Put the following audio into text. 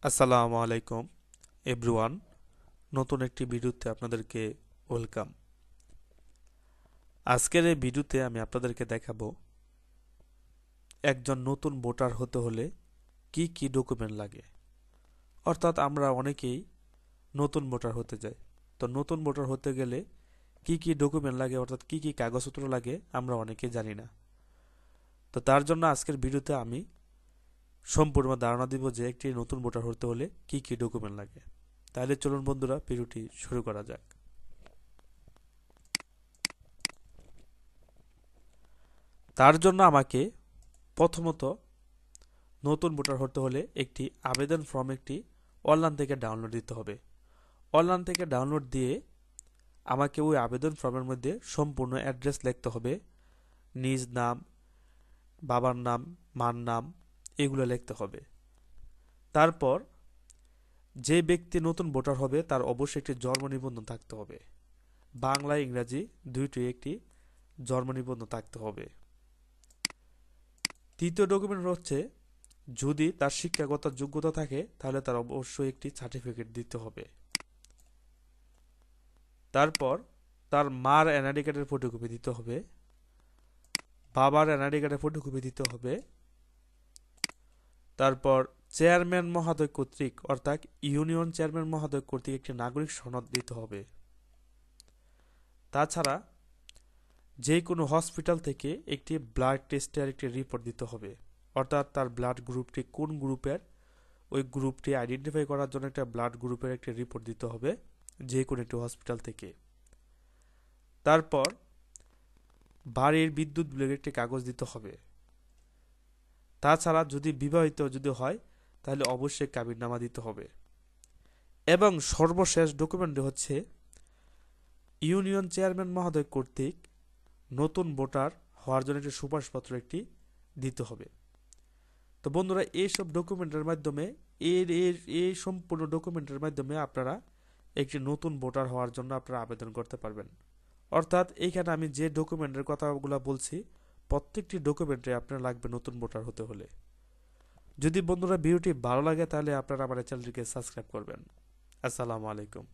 আসসালামু আলাইকুম এভরিওয়ান। নতুন একটি ভিডিওতে আপনাদেরকে ওয়েলকাম। আজকের এই ভিডিওতে আমি আপনাদেরকে দেখাবো একজন নতুন ভোটার হতে হলে কি কি ডকুমেন্ট লাগে। অর্থাৎ আমরা অনেকেই নতুন ভোটার হতে যাই, তো নতুন ভোটার হতে গেলে কি কি ডকুমেন্ট লাগে, অর্থাৎ কি কি কাগজপত্র লাগে আমরা অনেকেই জানি না। তো তার জন্য আজকের ভিডিওতে আমি সম্পূর্ণ ধারণা দিব যে একটি নতুন ভোটার হতে হলে কি কি ডকুমেন্ট লাগে। তাহলে চলুন বন্ধুরা, ভিডিওটি শুরু করা যাক। তার জন্য আমাকে প্রথমত নতুন ভোটার হতে হলে একটি আবেদন ফর্ম অনলাইন থেকে ডাউনলোড দিতে হবে। অনলাইন থেকে ডাউনলোড দিয়ে আমাকে ওই আবেদন ফর্মের মধ্যে সম্পূর্ণ অ্যাড্রেস লিখতে হবে, নিজ নাম, বাবার নাম, মার নাম, এগুলো লিখতে হবে। তারপর যে ব্যক্তি নতুন ভোটার হবে তার অবশ্যই একটি জন্ম নিবন্ধন থাকতে হবে। বাংলা ইংরাজি দুইটি একটি জন্ম নিবন্ধন থাকতে হবে। তৃতীয় ডকুমেন্ট হচ্ছে, যদি তার শিক্ষাগত যোগ্যতা থাকে তাহলে তার অবশ্যই একটি সার্টিফিকেট দিতে হবে। তারপর তার মার এনআইডি কার্ডের ফটোকপি দিতে হবে, বাবার এনআইডি কার্ডের ফটোকপি দিতে হবে। তারপর চেয়ারম্যান মহোদয় কর্তৃক, অর্থাৎ ইউনিয়ন চেয়ারম্যান মহোদয় কর্তৃক একটি নাগরিক সনদ দিতে হবে। তাছাড়া যে কোনো হসপিটাল থেকে একটি ব্লাড টেস্টের একটি রিপোর্ট দিতে হবে, অর্থাৎ তার ব্লাড গ্রুপটি কোন গ্রুপের, ওই গ্রুপটি আইডেন্টিফাই করার জন্য একটা ব্লাড গ্রুপের একটি রিপোর্ট দিতে হবে যে কোনো একটি হসপিটাল থেকে। তারপর বাড়ির বিদ্যুৎ বিলের একটি কাগজ দিতে হবে। তাছাড়া যদি বিবাহিত যদি হয় তাহলে অবশ্যই কাবিননামা দিতে হবে। এবং সর্বশেষ ডকুমেন্টটি হচ্ছে, ইউনিয়ন চেয়ারম্যান মহোদয় কর্তৃক নতুন ভোটার হওয়ার জন্য একটি সুপারিশপত্র একটি দিতে হবে। তো বন্ধুরা, এইসব ডকুমেন্টের মাধ্যমে এই সম্পূর্ণ ডকুমেন্টের মাধ্যমে আপনারা একটি নতুন ভোটার হওয়ার জন্য আপনারা আবেদন করতে পারবেন। অর্থাৎ এইখানে আমি যে ডকুমেন্টের কথাগুলো বলছি প্রত্যেকটি ডকুমেন্টে আপনার লাগবে নতুন ভোটার হতে হলে। যদি বন্ধুরা ভিডিওটি ভালো লাগে তাহলে আপনারা আমার চ্যানেলটিকে সাবস্ক্রাইব করবেন। আসসালামু আলাইকুম।